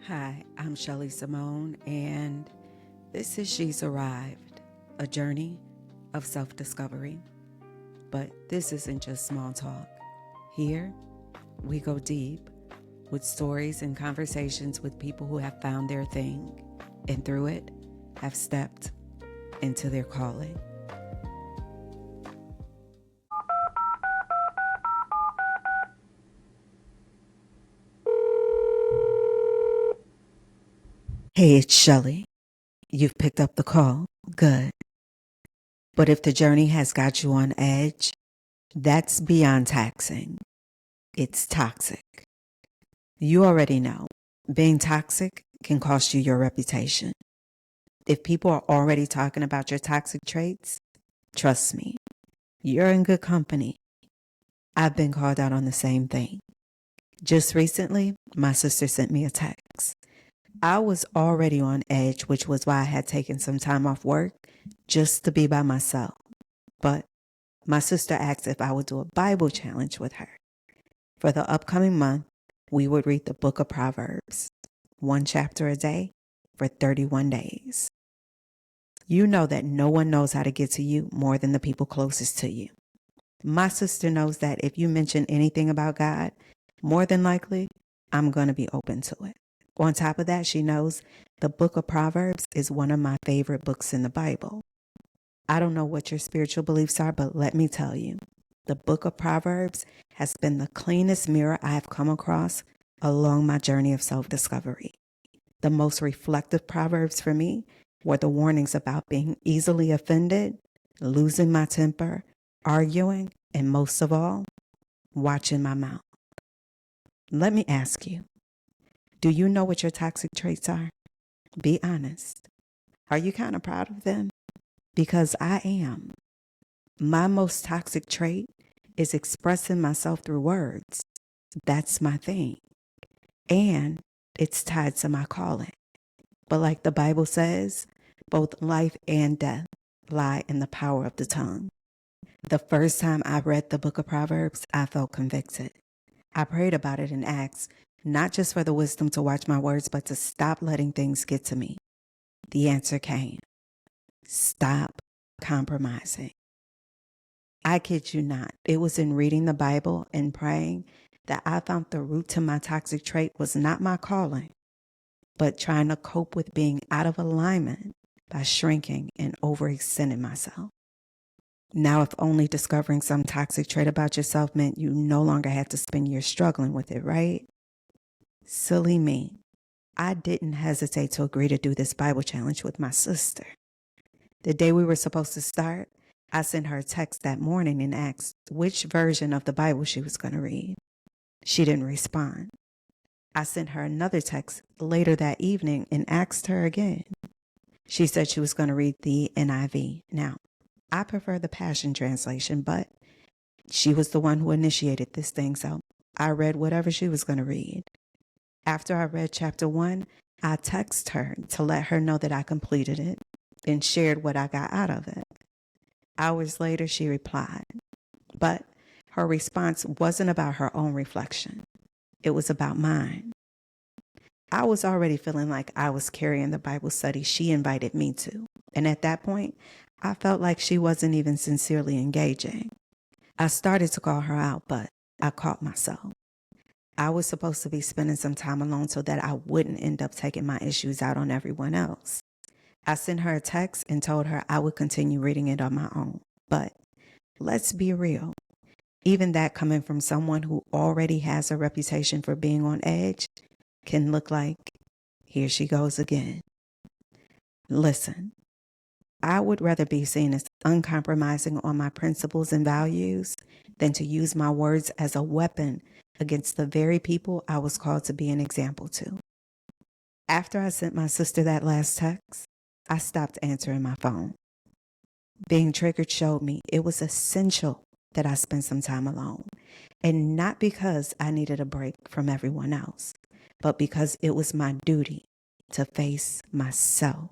Hi, I'm Shelley Samone, and this is She's Arrived, a journey of self-discovery. But this isn't just small talk. Here, we go deep with stories and conversations with people who have found their thing, and through it, have stepped into their calling. Hey, it's Shelley. You've picked up the call. Good. But if the journey has got you on edge, that's beyond taxing. It's toxic. You already know, being toxic can cost you your reputation. If people are already talking about your toxic traits, trust me, you're in good company. I've been called out on the same thing. Just recently, my sister sent me a text. I was already on edge, which was why I had taken some time off work just to be by myself. But my sister asked if I would do a Bible challenge with her. For the upcoming month, we would read the Book of Proverbs, one chapter a day for 31 days. You know that no one knows how to get to you more than the people closest to you. My sister knows that if you mention anything about God, more than likely, I'm going to be open to it. On top of that, she knows the Book of Proverbs is one of my favorite books in the Bible. I don't know what your spiritual beliefs are, but let me tell you, the Book of Proverbs has been the cleanest mirror I have come across along my journey of self-discovery. The most reflective Proverbs for me were the warnings about being easily offended, losing my temper, arguing, and most of all, watching my mouth. Let me ask you, do you know what your toxic traits are? Be honest. Are you kind of proud of them? Because I am. My most toxic trait is expressing myself through words. That's my thing. And it's tied to my calling. But like the Bible says, both life and death lie in the power of the tongue. The first time I read the Book of Proverbs, I felt convicted. I prayed about it and asked, not just for the wisdom to watch my words, but to stop letting things get to me. The answer came. Stop compromising. I kid you not. It was in reading the Bible and praying that I found the root to my toxic trait was not my calling, but trying to cope with being out of alignment by shrinking and overextending myself. Now, if only discovering some toxic trait about yourself meant you no longer had to spend years struggling with it, right? Silly me. I didn't hesitate to agree to do this Bible challenge with my sister. The day we were supposed to start, I sent her a text that morning and asked which version of the Bible she was going to read. She didn't respond. I sent her another text later that evening and asked her again. She said she was going to read the NIV. Now, I prefer the Passion Translation, but she was the one who initiated this thing, so I read whatever she was going to read. After I read chapter 1, I texted her to let her know that I completed it and shared what I got out of it. Hours later, she replied, but her response wasn't about her own reflection. It was about mine. I was already feeling like I was carrying the Bible study she invited me to. And at that point, I felt like she wasn't even sincerely engaging. I started to call her out, but I caught myself. I was supposed to be spending some time alone so that I wouldn't end up taking my issues out on everyone else. I sent her a text and told her I would continue reading it on my own. But let's be real. Even that coming from someone who already has a reputation for being on edge can look like, here she goes again. Listen, I would rather be seen as uncompromising on my principles and values than to use my words as a weapon against the very people I was called to be an example to. After I sent my sister that last text, I stopped answering my phone. Being triggered showed me it was essential that I spend some time alone, and not because I needed a break from everyone else, but because it was my duty to face myself.